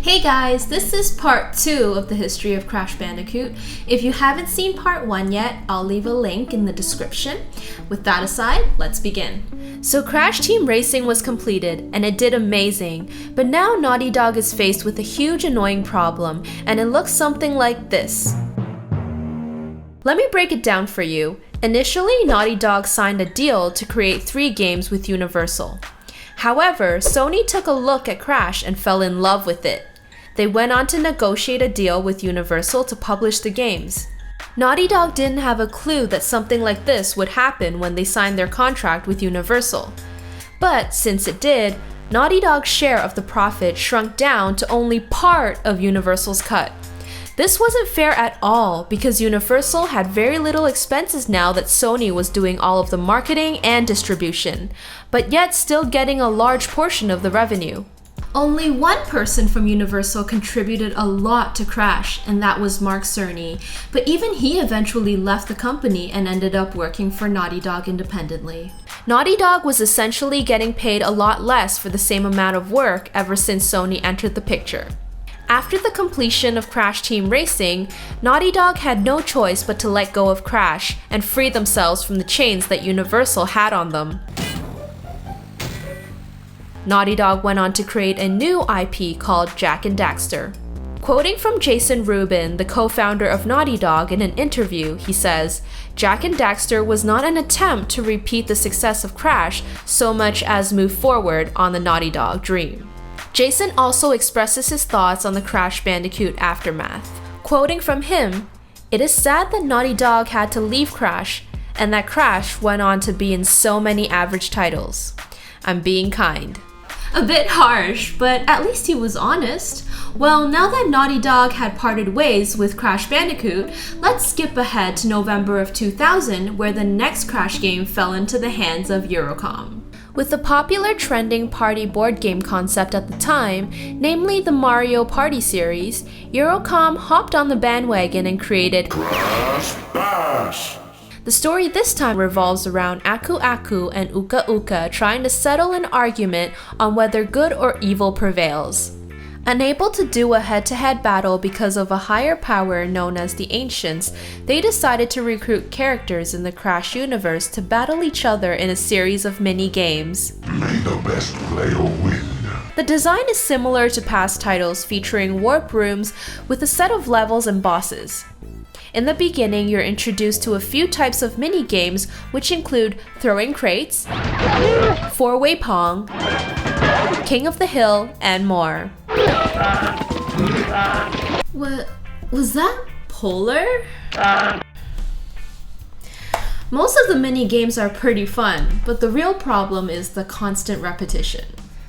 Hey guys, this is part 2 of the history of Crash Bandicoot. If you haven't seen part 1 yet, I'll leave a link in the description. With that aside, let's begin. So Crash Team Racing was completed, and it did amazing, but now Naughty Dog is faced with a huge annoying problem, and it looks something like this. Let me break it down for you. Initially, Naughty Dog signed a deal to create 3 games with Universal. However, Sony took a look at Crash and fell in love with it. They went on to negotiate a deal with Universal to publish the games. Naughty Dog didn't have a clue that something like this would happen when they signed their contract with Universal. But since it did, Naughty Dog's share of the profit shrunk down to only part of Universal's cut. This wasn't fair at all because Universal had very little expenses now that Sony was doing all of the marketing and distribution, but yet still getting a large portion of the revenue. Only one person from Universal contributed a lot to Crash, and that was Mark Cerny, but even he eventually left the company and ended up working for Naughty Dog independently. Naughty Dog was essentially getting paid a lot less for the same amount of work ever since Sony entered the picture. After the completion of Crash Team Racing, Naughty Dog had no choice but to let go of Crash and free themselves from the chains that Universal had on them. Naughty Dog went on to create a new IP called Jak and Daxter. Quoting from Jason Rubin, the co-founder of Naughty Dog, in an interview, he says, Jak and Daxter was not an attempt to repeat the success of Crash so much as move forward on the Naughty Dog dream. Jason also expresses his thoughts on the Crash Bandicoot aftermath. Quoting from him, "It is sad that Naughty Dog had to leave Crash, and that Crash went on to be in so many average titles. I'm being kind." A bit harsh, but at least he was honest. Well, now that Naughty Dog had parted ways with Crash Bandicoot, let's skip ahead to November of 2000, where the next Crash game fell into the hands of Eurocom. With the popular trending party board game concept at the time, namely the Mario Party series, Eurocom hopped on the bandwagon and created Crash Bash. The story this time revolves around Aku Aku and Uka Uka trying to settle an argument on whether good or evil prevails. Unable to do a head-to-head battle because of a higher power known as the Ancients, they decided to recruit characters in the Crash universe to battle each other in a series of mini-games. May the best player win. The design is similar to past titles featuring warp rooms with a set of levels and bosses. In the beginning, you're introduced to a few types of mini-games which include throwing crates, four-way pong, King of the Hill, and more. What was that? Polar? Most of the mini-games are pretty fun, but the real problem is the constant repetition.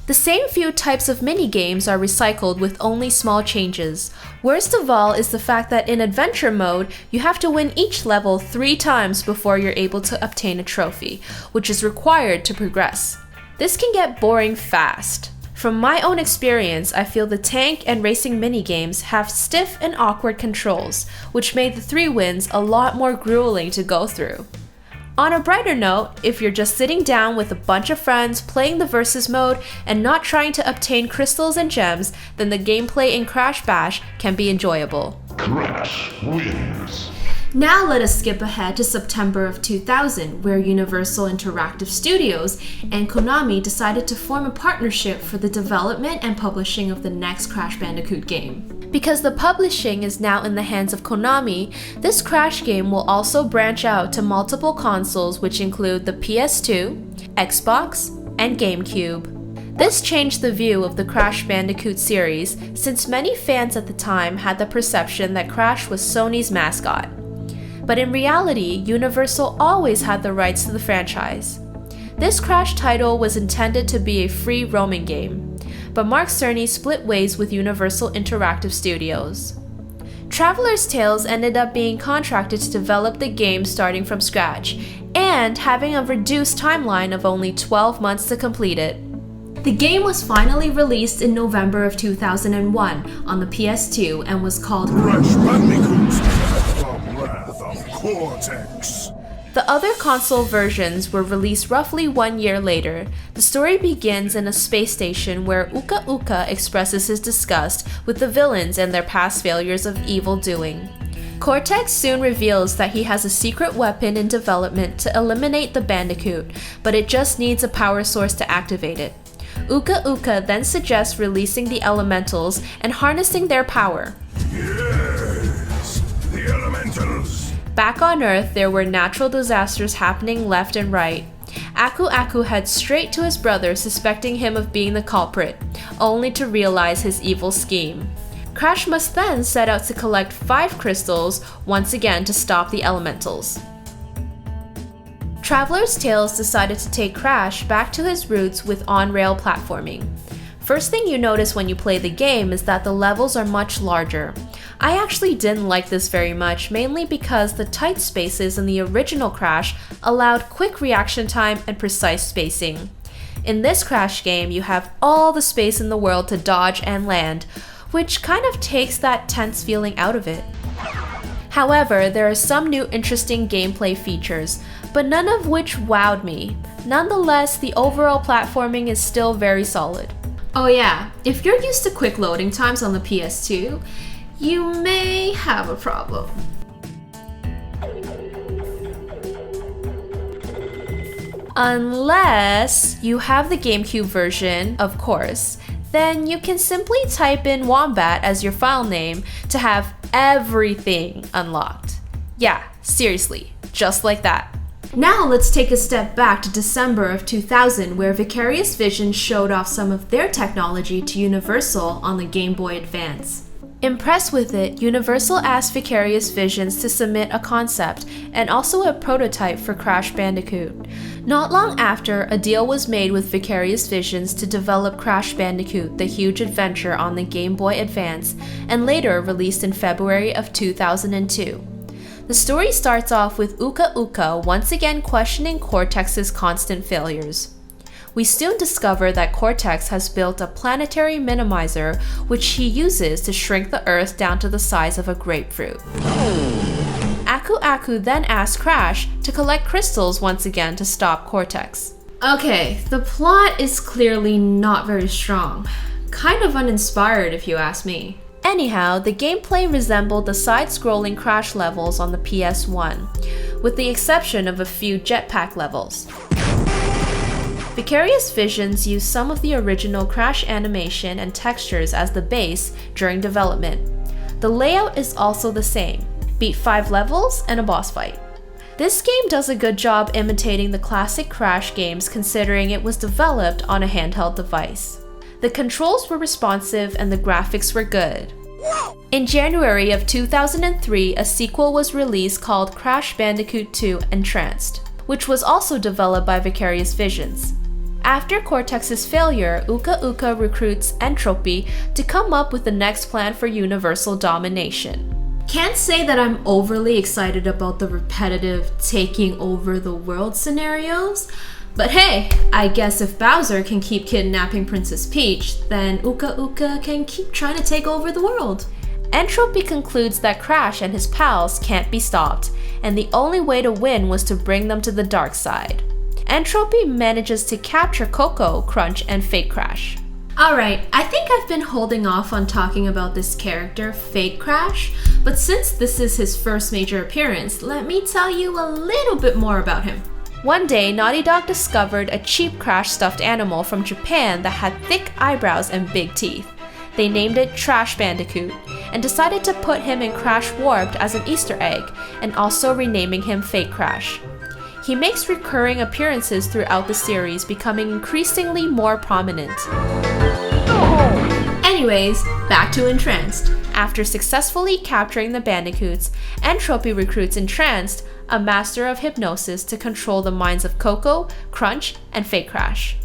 The same few types of mini-games are recycled with only small changes. Worst of all is the fact that in adventure mode, you have to win each level 3 times before you're able to obtain a trophy, which is required to progress. This can get boring fast. From my own experience, I feel the tank and racing mini-games have stiff and awkward controls, which made the 3 wins a lot more grueling to go through. On a brighter note, if you're just sitting down with a bunch of friends playing the versus mode and not trying to obtain crystals and gems, then the gameplay in Crash Bash can be enjoyable. Crash wins. Now let us skip ahead to September of 2000, where Universal Interactive Studios and Konami decided to form a partnership for the development and publishing of the next Crash Bandicoot game. Because the publishing is now in the hands of Konami, this Crash game will also branch out to multiple consoles which include the PS2, Xbox, and GameCube. This changed the view of the Crash Bandicoot series since many fans at the time had the perception that Crash was Sony's mascot. But in reality, Universal always had the rights to the franchise. This Crash title was intended to be a free roaming game, but Mark Cerny split ways with Universal Interactive Studios. Traveler's Tales ended up being contracted to develop the game starting from scratch, and having a reduced timeline of only 12 months to complete it. The game was finally released in November of 2001 on the PS2 and was called Crash Bandicoot, the Wrath of Cortex. The other console versions were released roughly 1 year later. The story begins in a space station where Uka Uka expresses his disgust with the villains and their past failures of evil doing. Cortex soon reveals that he has a secret weapon in development to eliminate the Bandicoot, but it just needs a power source to activate it. Uka Uka then suggests releasing the elementals and harnessing their power. Yes, the elementals. Back on Earth, there were natural disasters happening left and right. Aku Aku heads straight to his brother, suspecting him of being the culprit, only to realize his evil scheme. Crash must then set out to collect 5 crystals, once again to stop the elementals. Traveler's Tales decided to take Crash back to his roots with on-rail platforming. First thing you notice when you play the game is that the levels are much larger. I actually didn't like this very much, mainly because the tight spaces in the original Crash allowed quick reaction time and precise spacing. In this Crash game, you have all the space in the world to dodge and land, which kind of takes that tense feeling out of it. However, there are some new interesting gameplay features, but none of which wowed me. Nonetheless, the overall platforming is still very solid. Oh yeah, if you're used to quick loading times on the PS2, you may have a problem. Unless you have the GameCube version, of course, then you can simply type in Wombat as your file name to have everything unlocked. Yeah, seriously, just like that. Now let's take a step back to December of 2000, where Vicarious Visions showed off some of their technology to Universal on the Game Boy Advance. Impressed with it, Universal asked Vicarious Visions to submit a concept and also a prototype for Crash Bandicoot. Not long after, a deal was made with Vicarious Visions to develop Crash Bandicoot: The Huge Adventure on the Game Boy Advance, and later released in February of 2002. The story starts off with Uka Uka once again questioning Cortex's constant failures. We soon discover that Cortex has built a planetary minimizer which he uses to shrink the Earth down to the size of a grapefruit. Aku Aku then asks Crash to collect crystals once again to stop Cortex. Okay, the plot is clearly not very strong. Kind of uninspired if you ask me. Anyhow, the gameplay resembled the side-scrolling Crash levels on the PS1, with the exception of a few jetpack levels. Vicarious Visions used some of the original Crash animation and textures as the base during development. The layout is also the same. Beat 5 levels and a boss fight. This game does a good job imitating the classic Crash games considering it was developed on a handheld device. The controls were responsive and the graphics were good. In January of 2003, a sequel was released called Crash Bandicoot 2: N-Tranced, which was also developed by Vicarious Visions. After Cortex's failure, Uka Uka recruits Entropy to come up with the next plan for Universal domination. Can't say that I'm overly excited about the repetitive taking over the world scenarios, but hey, I guess if Bowser can keep kidnapping Princess Peach, then Uka Uka can keep trying to take over the world. Entropy concludes that Crash and his pals can't be stopped, and the only way to win was to bring them to the dark side. Entropy manages to capture Coco, Crunch, and Fake Crash. Alright, I think I've been holding off on talking about this character, Fake Crash, but since this is his first major appearance, let me tell you a little bit more about him. One day, Naughty Dog discovered a cheap Crash stuffed animal from Japan that had thick eyebrows and big teeth. They named it Trash Bandicoot, and decided to put him in Crash Warped as an Easter egg, and also renaming him Fake Crash. He makes recurring appearances throughout the series, becoming increasingly more prominent. Anyways, back to N-Tranced. After successfully capturing the Bandicoots, Entropy recruits N-Tranced, a master of hypnosis, to control the minds of Coco, Crunch, and Fake Crash.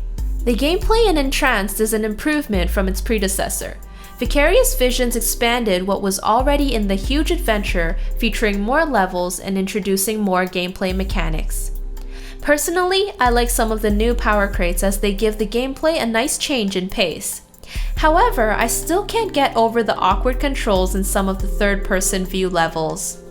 The gameplay in N-Tranced is an improvement from its predecessor. Vicarious Visions expanded what was already in the Huge Adventure, featuring more levels and introducing more gameplay mechanics. Personally, I like some of the new power crates as they give the gameplay a nice change in pace. However, I still can't get over the awkward controls in some of the third-person view levels.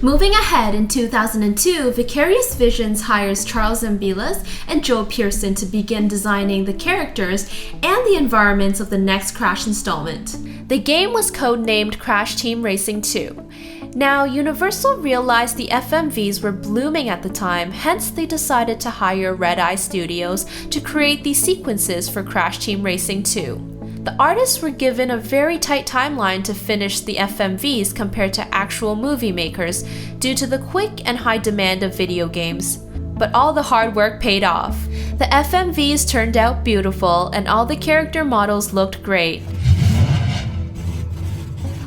Moving ahead, in 2002, Vicarious Visions hires Charles Zambilas and Joe Pearson to begin designing the characters and the environments of the next Crash installment. The game was codenamed Crash Team Racing 2. Now, Universal realized the FMVs were blooming at the time, hence they decided to hire Red Eye Studios to create these sequences for Crash Team Racing 2. The artists were given a very tight timeline to finish the FMVs compared to actual movie makers due to the quick and high demand of video games. But all the hard work paid off. The FMVs turned out beautiful and all the character models looked great.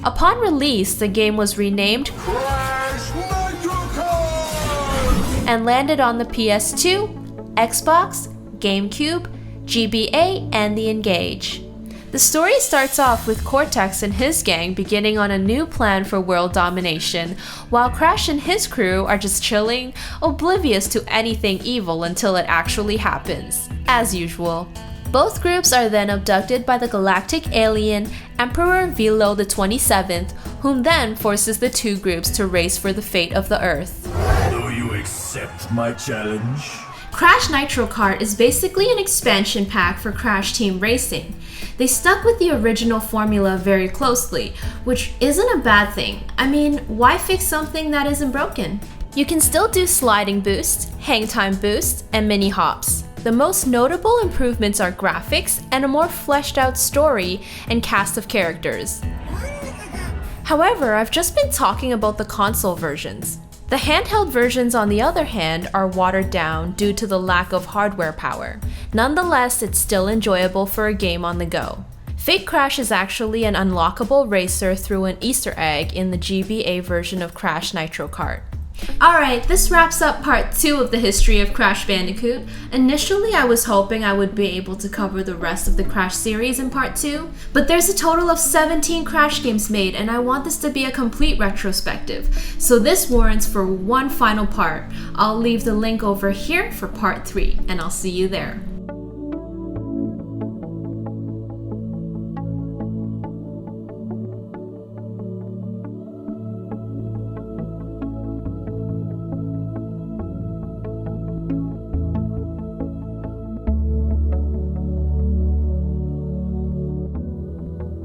Upon release, the game was renamed Crash Nitro and landed on the PS2, Xbox, GameCube, GBA, and the Engage. The story starts off with Cortex and his gang beginning on a new plan for world domination, while Crash and his crew are just chilling, oblivious to anything evil until it actually happens, as usual. Both groups are then abducted by the galactic alien Emperor Velo the 27th, whom then forces the two groups to race for the fate of the Earth. Do you accept my challenge? Crash Nitro Kart is basically an expansion pack for Crash Team Racing. They stuck with the original formula very closely, which isn't a bad thing. I mean, why fix something that isn't broken? You can still do sliding boost, hang time boost, and mini hops. The most notable improvements are graphics and a more fleshed out story and cast of characters. However, I've just been talking about the console versions. The handheld versions, on the other hand, are watered down due to the lack of hardware power. Nonetheless, it's still enjoyable for a game on the go. Fake Crash is actually an unlockable racer through an Easter egg in the GBA version of Crash Nitro Kart. Alright, this wraps up part 2 of the history of Crash Bandicoot. Initially, I was hoping I would be able to cover the rest of the Crash series in part 2, but there's a total of 17 Crash games made and I want this to be a complete retrospective, so this warrants for one final part. I'll leave the link over here for part 3, and I'll see you there.